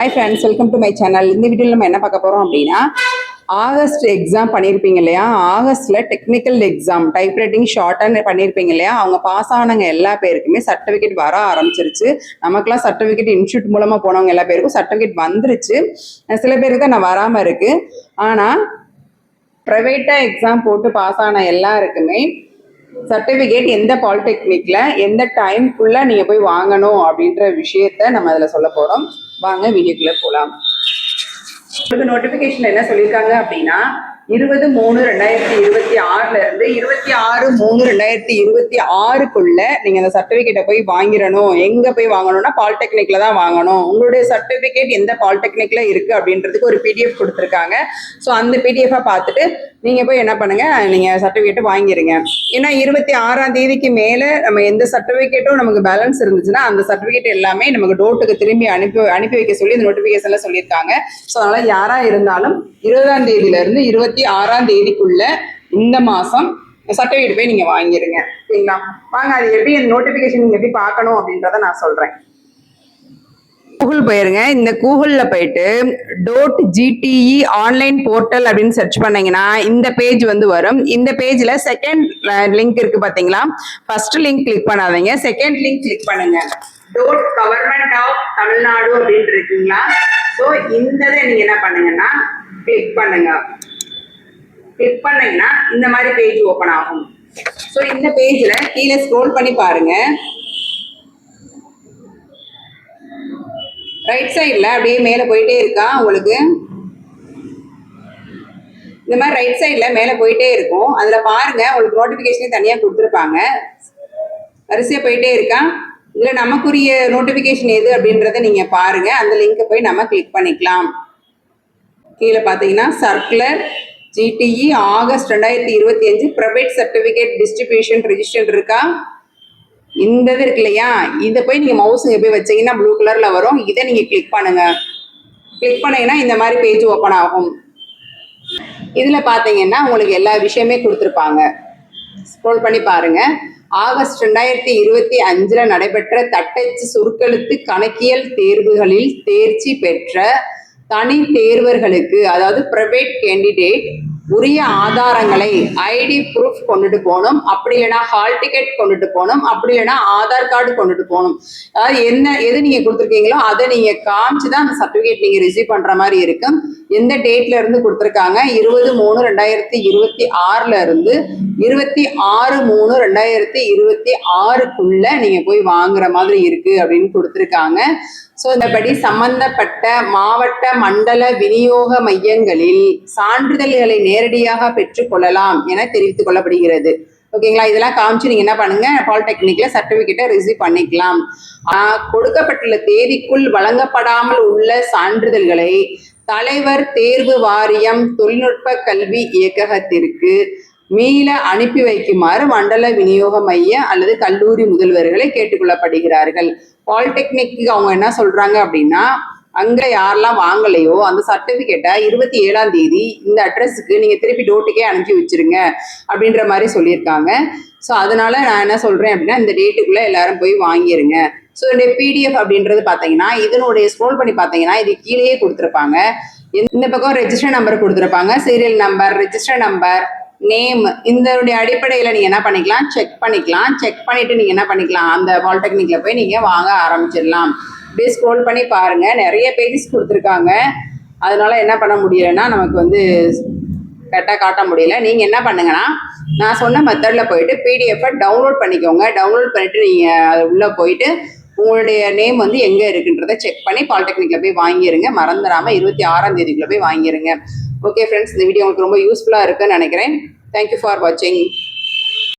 Hi friends, welcome to my channel. இந்த வீடியோவில் நம்ம என்ன பார்க்க போகிறோம் அப்படின்னா, ஆகஸ்ட் எக்ஸாம் பண்ணியிருப்பீங்க இல்லையா? ஆகஸ்ட்டில் டெக்னிக்கல் எக்ஸாம் டைப்ரைட்டிங் ஷார்ட்டாக பண்ணியிருப்பீங்க இல்லையா? அவங்க பாஸ் ஆனவங்க எல்லா பேருக்குமே சர்டிஃபிகேட் வர ஆரம்பிச்சிருச்சு. நமக்குலாம் சர்டிஃபிகேட் இன்ஸ்டியூட் மூலமாக போனவங்க எல்லா பேருக்கும் சர்டிஃபிகேட் வந்துருச்சு. சில பேருக்கு தான் நான் வராமல் இருக்குது. ஆனால் ப்ரைவேட்டாக எக்ஸாம் போட்டு பாஸ் ஆன எல்லாருக்குமே சர்டிஃபிகேட் எந்த பாலிடெக்னிக்ல எந்த டைம்குள்ள நீங்க போய் வாங்கணும் அப்படின்ற விஷயத்த நம்ம அதில் சொல்ல போறோம். வாங்க வீடியோக்குள்ள போகலாம். நோட்டிபிகேஷன் என்ன சொல்லியிருக்காங்க அப்படின்னா 20/3/2026 இருந்து 26/3/2026 நீங்க அந்த சர்டிபிகேட்டை போய் வாங்கிடணும். எங்க போய் வாங்கணும்னா பாலிடெக்னிக்ல தான் வாங்கணும். உங்களுடைய சர்டிபிகேட் எந்த பாலிடெக்னிக்ல இருக்கு அப்படின்றதுக்கு ஒரு PDF கொடுத்துருக்காங்க. ஸோ அந்த PDF பார்த்துட்டு நீங்க போய் என்ன பண்ணுங்க, நீங்க சர்டிபிகேட்டை வாங்கிருங்க. ஏன்னா 26ஆம் தேதிக்கு மேல நம்ம எந்த சர்டிபிகேட்டும் நமக்கு பேலன்ஸ் இருந்துச்சுன்னா அந்த சர்டிபிகேட் எல்லாமே நமக்கு டோட்டுக்கு திரும்பி அனுப்பி வைக்க சொல்லி இந்த நோட்டிபிகேஷன்ல சொல்லியிருக்காங்க. ஸோ அதனால யாரா இருந்தாலும் 20ஆம் தேதியில இருந்து 26ஆம் தேதிக்குள்ள இந்த மாசம் சர்டிபிகேட் போய் நீங்க வாங்கிருங்க. சரிங்களா? வாங்க, அது எப்படி அந்த நோட்டிபிகேஷன் நீங்க எப்படி பார்க்கணும் அப்படின்றத நான் சொல்றேன். கூகுள் போயிருங்க. இந்த கூகுள்ல போயிட்டு .gte ஆன்லைன் போர்ட்டல் அப்படின்னு சர்ச் பண்ணீங்கன்னா இந்த பேஜ் வந்து வரும். இந்த பேஜ்ல செகண்ட் லிங்க் இருக்கு பாத்தீங்களா? ஃபர்ஸ்ட் லிங்க் கிளிக் பண்ணாதீங்க, செகண்ட் லிங்க் கிளிக் பண்ணுங்க. .Government of தமிழ்நாடு அப்படின்னு இருக்குங்களா? ஸோ இந்த நீங்க என்ன பண்ணுங்கன்னா கிளிக் பண்ணுங்க. கிளிக் பண்ணீங்கன்னா இந்த மாதிரி பேஜ் ஓபன் ஆகும். ஸோ இந்த பேஜ்ல கீழே ஸ்க்ரோல் பண்ணி பாருங்க. ரைட் சைட்ல அப்படியே மேலே போயிட்டே இருக்கா உங்களுக்கு. இந்த மாதிரி ரைட் சைட்ல மேலே போயிட்டே இருக்கும். அதுல பாருங்க, உங்களுக்கு நோட்டிபிகேஷனே தனியா கொடுத்துருப்பாங்க. வரிசையா போயிட்டே இருக்கா. இதுல நமக்குரிய நோட்டிபிகேஷன் எது அப்படின்றத நீங்க பாருங்க. அந்த லிங்கை போய் நம்ம கிளிக் பண்ணிக்கலாம். கீழே பார்த்தீங்கன்னா circular GTE August 2025 private certificate distribution register இருக்கா? இந்த இது இருக்கு இல்லையா? இதை போய் நீங்க மவுஸ் போய் வச்சீங்கன்னா ப்ளூ கலர்ல வரும். இதை நீங்க கிளிக் பண்ணுங்க. கிளிக் பண்ணீங்கன்னா இந்த மாதிரி பேஜ் ஓப்பன் ஆகும். இதுல பாத்தீங்கன்னா உங்களுக்கு எல்லா விஷயமே கொடுத்துருப்பாங்க. ஸ்க்ரோல் பண்ணி பாருங்க. ஆகஸ்ட் 2025 நடைபெற்ற தட்டச்சு சுருக்கெழுத்து கணக்கியல் தேர்வுகளில் தேர்ச்சி பெற்ற தனி தேர்வர்களுக்கு, அதாவது பிரைவேட் கேண்டிடேட், உரிய ஆதாரங்களை ஐடி ப்ரூஃப் கொண்டுட்டு போகணும். அப்படி இல்லைன்னா ஹால் டிக்கெட் கொண்டுட்டு போகணும். அப்படி இல்லைன்னா ஆதார் கார்டு கொண்டுட்டு போகணும். அதாவது எது நீங்க கொடுத்துருக்கீங்களோ அதை நீங்க காமிச்சுதான் அந்த சர்டிபிகேட் நீங்க ரிசீவ் பண்ற மாதிரி இருக்கும். எந்த டேட்ல இருந்து கொடுத்துருக்காங்க? 20/3/2026 இருந்து 26/3/2026 நீங்க போய் வாங்குற மாதிரி இருக்கு அப்படின்னு கொடுத்துருக்காங்க. ஸோ இந்தபடி சம்பந்தப்பட்ட மாவட்ட மண்டல விநியோக மையங்களில் சான்றிதழ்களை நேரடியாக பெற்றுக்கொள்ளலாம் என தெரிவித்துக் கொள்ளப்படுகிறது. ஓகேங்களா? இதெல்லாம் காமிச்சு நீங்க என்ன பண்ணுங்க, பாலிடெக்னிக்ல சர்டிபிகேட்டை ரிசீவ் பண்ணிக்கலாம். கொடுக்கப்பட்டுள்ள தேதிக்குள் வழங்கப்படாமல் உள்ள சான்றிதழ்களை தலைவர் தேர்வு வாரியம் தொழில்நுட்ப கல்வி இயக்ககத்திற்கு மீள அனுப்பி வைக்குமாறு மண்டல விநியோக மைய அல்லது கல்லூரி முதல்வர்களை கேட்டுக்கொள்ளப்படுகிறார்கள். பாலிடெக்னிக்கு அவங்க என்ன சொல்றாங்க அப்படின்னா, அங்க யாரெல்லாம் வாங்கலையோ அந்த சர்டிபிகேட்டை 27ஆம் தேதி இந்த அட்ரஸுக்கு நீங்க திருப்பி டோட்டுக்கே அனுப்பி வச்சிருங்க அப்படின்ற மாதிரி சொல்லியிருக்காங்க. ஸோ அதனால நான் என்ன சொல்றேன் அப்படின்னா, இந்த டேட்டுக்குள்ள எல்லாரும் போய் வாங்கிருங்க. ஸோ இந்த PDF அப்படின்றது பார்த்தீங்கன்னா, இதனுடைய ஸ்க்ரோல் பண்ணி பார்த்தீங்கன்னா இது கீழேயே கொடுத்துருப்பாங்க. இந்த பக்கம் ரெஜிஸ்டர் நம்பர் கொடுத்துருப்பாங்க, serial number, register number, name. இதனுடைய அடிப்படையில் நீங்க என்ன பண்ணிக்கலாம், செக் பண்ணிக்கலாம். செக் பண்ணிட்டு நீங்க என்ன பண்ணிக்கலாம், அந்த பாலிடெக்னிக்ல போய் நீங்க வாங்க ஆரம்பிச்சிடலாம். அப்படியே ஸ்க்ரோல் பண்ணி பாருங்க, நிறைய பேஜஸ் கொடுத்துருக்காங்க. அதனால என்ன பண்ண முடியலன்னா நமக்கு வந்து கரெக்டாக காட்ட முடியல. நீங்க என்ன பண்ணுங்கன்னா, நான் சொன்ன மெத்தட்ல போயிட்டு PDF டவுன்லோட் பண்ணிக்கோங்க. டவுன்லோட் பண்ணிட்டு நீங்க அது உள்ள போயிட்டு உங்களுடைய நேம் வந்து எங்க இருக்குன்றதை செக் பண்ணி பாலிடெக்னிக்ல போய் வாங்கிருங்க. மறந்துடாம 26ஆம் தேதிக்குள்ள போய் வாங்கிருங்க. ஓகே ஃப்ரெண்ட்ஸ், இந்த வீடியோ உங்களுக்கு ரொம்ப யூஸ்ஃபுல்லா இருக்குன்னு நினைக்கிறேன். தேங்க்யூ ஃபார் வாட்சிங்.